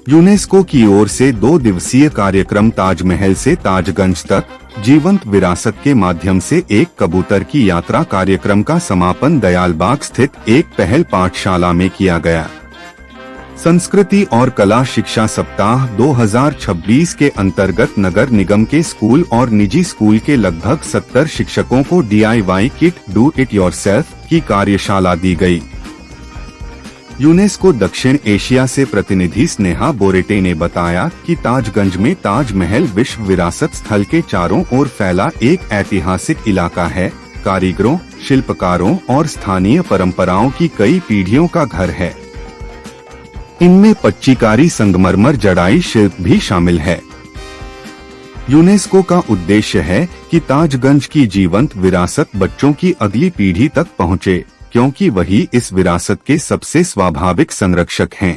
UNESCO की ओर से 2 दिवसीय कार्यक्रम ताजमहल से ताजगंज तक जीवंत विरासत के माध्यम से एक कबूतर की यात्रा कार्यक्रम का समापन दयालबाग स्थित एक पहल पाठशाला में किया गया। संस्कृति और कला शिक्षा सप्ताह 2026 के अंतर्गत नगर निगम के स्कूल और निजी स्कूल के लगभग 70 शिक्षकों को DIY kit do it yourself की कार्यशाला दी गई। यूनेस्को दक्षिण एशिया से प्रतिनिधि स्नेहा बोरेटे ने बताया कि ताजगंज में ताजमहल विश्व विरासत स्थल के चारों ओर फैला एक ऐतिहासिक इलाका है, कारीगरों, शिल्पकारों और स्थानीय परंपराओं की कई पीढ़ियों का घर है। इनमें पच्चीकारी संगमरमर जड़ाई शिल्प भी शामिल है। यूनेस्को का उद्देश्य है कि ताजगंज की जीवंत विरासत बच्चों की अगली पीढ़ी तक पहुँचे, क्योंकि वही इस विरासत के सबसे स्वाभाविक संरक्षक हैं।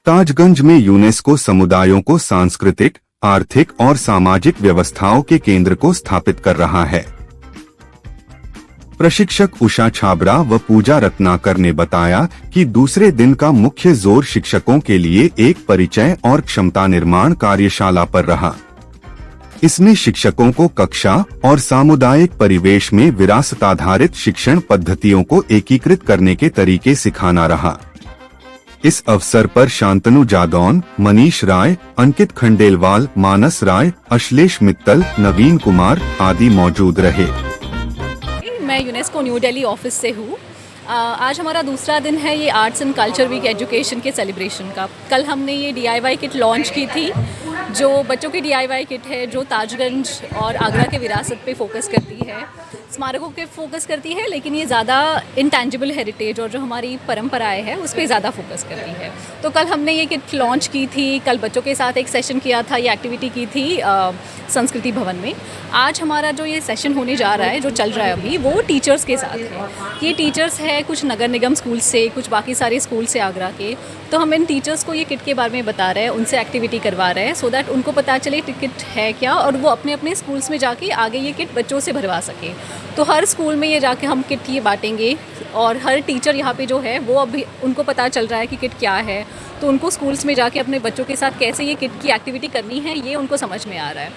ताजगंज में यूनेस्को समुदायों को सांस्कृतिक, आर्थिक और सामाजिक व्यवस्थाओं के केंद्र को स्थापित कर रहा है। प्रशिक्षक उषा छाबरा व पूजा रत्नाकर ने बताया कि दूसरे दिन का मुख्य जोर शिक्षकों के लिए एक परिचय और क्षमता निर्माण कार्यशाला पर रहा। इसमें शिक्षकों को कक्षा और सामुदायिक परिवेश में विरासत आधारित शिक्षण पद्धतियों को एकीकृत करने के तरीके सिखाना रहा। इस अवसर पर शांतनु जादौन, मनीष राय, अंकित खंडेलवाल, मानस राय, अश्लेष मित्तल, नवीन कुमार आदि मौजूद रहे। मैं यूनेस्को न्यू दिल्ली ऑफिस से हूँ। आज हमारा दूसरा दिन है ये arts and culture week education के सेलिब्रेशन का। कल हमने ये DIY किट लॉन्च की थी, जो बच्चों की DIY किट है, जो ताजगंज और आगरा के विरासत पे फोकस करती है, स्मारकों पे फोकस करती है, लेकिन ये ज़्यादा इंटेंजिबल हेरिटेज और जो हमारी परंपराएं हैं उस पर ज़्यादा फोकस करती है। तो कल हमने ये किट लॉन्च की थी। कल बच्चों के साथ एक सेशन किया था, ये एक्टिविटी की थी संस्कृति भवन में। आज हमारा जो ये सेशन होने जा रहा है, जो चल रहा है अभी, वो टीचर्स के साथ है। ये टीचर्स है कुछ नगर निगम स्कूल से, कुछ बाकी सारे स्कूल से आगरा के। तो हम इन टीचर्स को ये किट के बारे में बता रहे हैं, उनसे एक्टिविटी करवा रहे हैं, सो दैट उनको पता चले किट है क्या, और वो अपने अपने स्कूल्स में जाके आगे ये किट बच्चों से भरवा सके। तो हर स्कूल में ये जाके हम किट ये बांटेंगे, और हर टीचर यहाँ पे जो है वो अभी उनको पता चल रहा है कि किट क्या है, तो उनको स्कूल्स में जाके अपने बच्चों के साथ कैसे ये किट की एक्टिविटी करनी है ये उनको समझ में आ रहा है।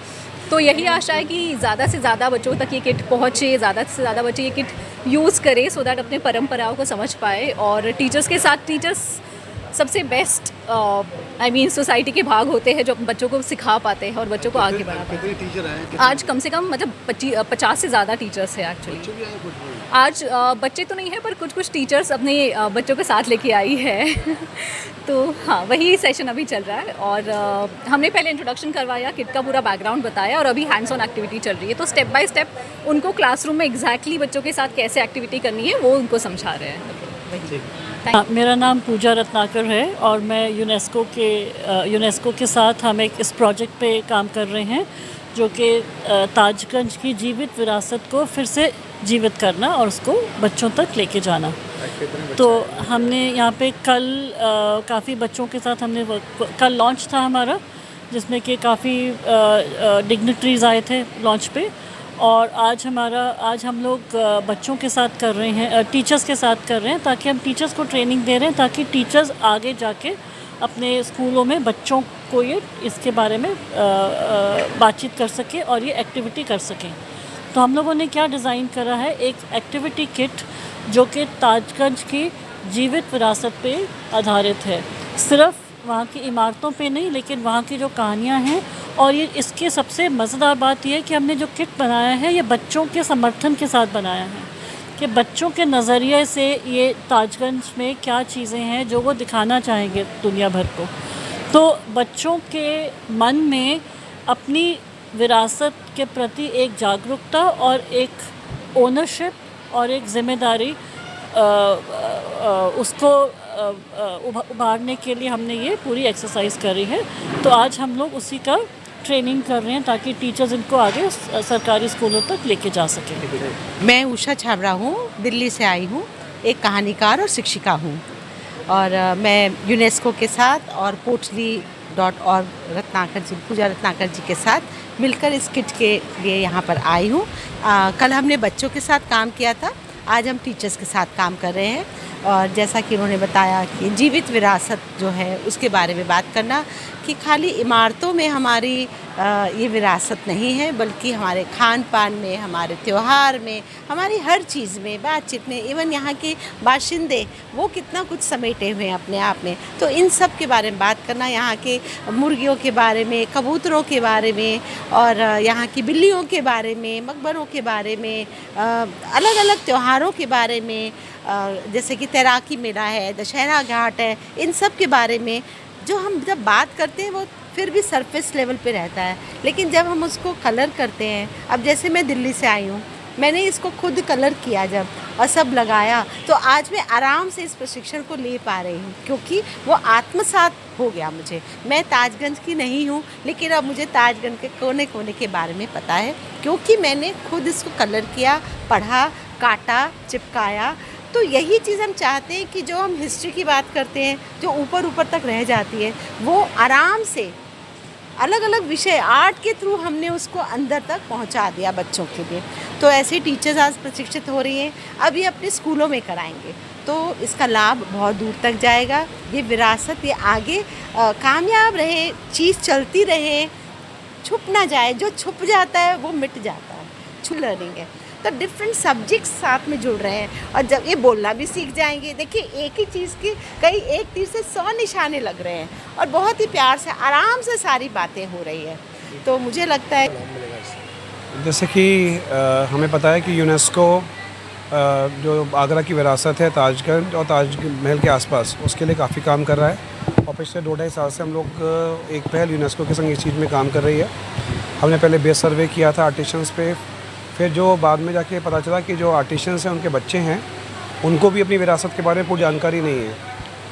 तो यही आशा है कि ज़्यादा से ज़्यादा बच्चों तक ये किट पहुँचे, ज़्यादा से ज़्यादा बच्चे ये किट यूज़ करें, सो दैट अपने परंपराओं को समझ पाए। और टीचर्स के साथ टीचर्स सबसे बेस्ट सोसाइटी के भाग होते हैं, जो बच्चों को सिखा पाते हैं और बच्चों को आगे बढ़ा पाते हैं। टीचर हैं आज कम से कम 50 से ज़्यादा टीचर्स हैं एक्चुअली। आज बच्चे तो नहीं है, पर कुछ कुछ टीचर्स अपने बच्चों के साथ लेके आई है। तो हाँ, वही सेशन अभी चल रहा है। और हमने पहले इंट्रोडक्शन करवाया, किट का पूरा बैकग्राउंड बताया, और अभी हैंड्स ऑन एक्टिविटी चल रही है। तो स्टेप बाय स्टेप उनको क्लासरूम में एग्जैक्टली बच्चों के साथ कैसे एक्टिविटी करनी है वो उनको समझा रहे हैं। मेरा नाम पूजा रत्नाकर है और मैं यूनेस्को के साथ हम इस प्रोजेक्ट पे काम कर रहे हैं, जो कि ताजगंज की जीवित विरासत को फिर से जीवित करना और उसको बच्चों तक लेके जाना। तो हमने यहाँ पे कल काफ़ी बच्चों के साथ कल लॉन्च था हमारा, जिसमें कि काफ़ी डिग्निटरीज आए थे लॉन्च पे। और आज हम लोग बच्चों के साथ कर रहे हैं, टीचर्स के साथ कर रहे हैं, ताकि हम टीचर्स को ट्रेनिंग दे रहे हैं, ताकि टीचर्स आगे जाके अपने स्कूलों में बच्चों को ये इसके बारे में बातचीत कर सकें और ये एक्टिविटी कर सकें। तो हम लोगों ने क्या डिज़ाइन करा है, एक एक्टिविटी किट जो कि ताजगंज की जीवित विरासत पे आधारित है। सिर्फ वहाँ की इमारतों पे नहीं, लेकिन वहाँ की जो कहानियाँ हैं। और ये इसके सबसे मज़ेदार बात यह है कि हमने जो किट बनाया है ये बच्चों के समर्थन के साथ बनाया है, कि बच्चों के नज़रिए से ये ताजगंज में क्या चीज़ें हैं जो वो दिखाना चाहेंगे दुनिया भर को। तो बच्चों के मन में अपनी विरासत के प्रति एक जागरूकता और एक ओनरशिप और एक ज़िम्मेदारी उसको उभारने के लिए हमने ये पूरी एक्सरसाइज करी है। तो आज हम लोग उसी का ट्रेनिंग कर रहे हैं, ताकि टीचर्स इनको आगे सरकारी स्कूलों तक लेके जा सकें। मैं उषा छाबरा हूँ, दिल्ली से आई हूँ, एक कहानीकार और शिक्षिका हूँ। और मैं यूनेस्को के साथ और पोटली.org पूजा रत्नाकर जी के साथ मिलकर इस किट के लिए यहाँ पर आई हूँ। कल हमने बच्चों के साथ काम किया था, आज हम टीचर्स के साथ काम कर रहे हैं। और जैसा कि उन्होंने बताया कि जीवित विरासत जो है उसके बारे में बात करना, कि खाली इमारतों में हमारी ये विरासत नहीं है, बल्कि हमारे खान पान में, हमारे त्यौहार में, हमारी हर चीज़ में, बातचीत में, इवन यहाँ के बाशिंदे वो कितना कुछ समेटे हुए हैं अपने आप में। तो इन सब के बारे में बात करना, यहाँ के मुर्गियों के बारे में, कबूतरों के बारे में, और यहाँ की बिल्लियों के बारे में, मकबरों के बारे में, अलग अलग त्योहारों के बारे में, जैसे कि तैराकी मेला है, दशहरा घाट है, इन सब के बारे में जो हम जब बात करते हैं वो फिर भी सरफेस लेवल पे रहता है। लेकिन जब हम उसको कलर करते हैं, अब जैसे मैं दिल्ली से आई हूँ, मैंने इसको खुद कलर किया जब और सब लगाया, तो आज मैं आराम से इस प्रशिक्षण को ले पा रही हूँ, क्योंकि वो आत्मसात हो गया मुझे। मैं ताजगंज की नहीं हूँ, लेकिन अब मुझे ताजगंज के कोने कोने के बारे में पता है, क्योंकि मैंने खुद इसको कलर किया, पढ़ा, काटा, चिपकाया। तो यही चीज़ हम चाहते हैं कि जो हम हिस्ट्री की बात करते हैं, जो ऊपर ऊपर तक रह जाती है, वो आराम से अलग अलग विषय आर्ट के थ्रू हमने उसको अंदर तक पहुंचा दिया बच्चों के लिए। तो ऐसे टीचर्स आज प्रशिक्षित हो रही हैं, अब ये अपने स्कूलों में कराएंगे, तो इसका लाभ बहुत दूर तक जाएगा। ये विरासत ये आगे कामयाब रहे, चीज़ चलती रहे, छुप ना जाए। जो छुप जाता है वो मिट जाता है। लर्निंग है, तो डिफरेंट सब्जेक्ट्स साथ में जुड़ रहे हैं, और जब ये बोलना भी सीख जाएंगे। देखिए, एक ही चीज़ के कई एक तीर से 100 निशाने लग रहे हैं, और बहुत ही प्यार से आराम से सारी बातें हो रही है। तो मुझे लगता है, जैसे कि हमें पता है कि यूनेस्को जो आगरा की विरासत है, ताजगंज और ताजमहल के आसपास, उसके लिए काफ़ी काम कर रहा है। और पिछले 2-2.5 साल से हम लोग एक पहल यूनेस्को के संग इस चीज़ में काम कर रही है। हमने पहले बेस सर्वे किया था आर्टिशंस पे, फिर जो बाद में जाके पता चला कि जो आर्टिशंस हैं उनके बच्चे हैं, उनको भी अपनी विरासत के बारे में पूरी जानकारी नहीं है।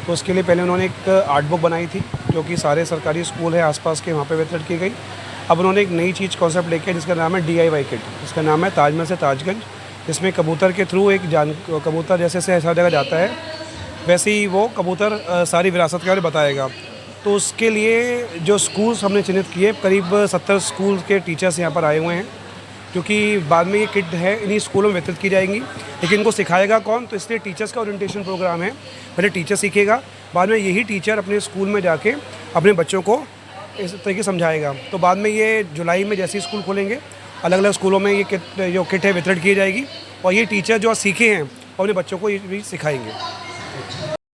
तो उसके लिए पहले उन्होंने एक आर्ट बुक बनाई थी, जो कि सारे सरकारी स्कूल है आसपास के, वहाँ पे वितरित की गई। अब उन्होंने एक नई चीज़ कॉन्सेप्ट लेके, जिसका नाम है DIY किट, जिसका नाम है ताजमहल से ताजगंज। इसमें कबूतर के थ्रू कबूतर जैसे से ऐसा जगह जाता है, वैसे ही वो कबूतर सारी विरासत के बारे में बताएगा। तो उसके लिए जो स्कूल्स हमने चिन्हित किए, करीब 70 स्कूल के टीचर्स यहाँ पर आए हुए हैं, क्योंकि बाद में ये किट है इन्हीं स्कूलों में वितरित की जाएंगी। लेकिन इनको सिखाएगा कौन? तो इसलिए टीचर्स का ओरिएंटेशन प्रोग्राम है। पहले टीचर सीखेगा, बाद में यही टीचर अपने स्कूल में जाके अपने बच्चों को इस तरीके समझाएगा। तो बाद में ये जुलाई में जैसे ही स्कूल खोलेंगे, अलग अलग स्कूलों में ये किट है वितरित की जाएगी, और ये टीचर जो सीखे हैं और अपने बच्चों को ये भी सिखाएंगे।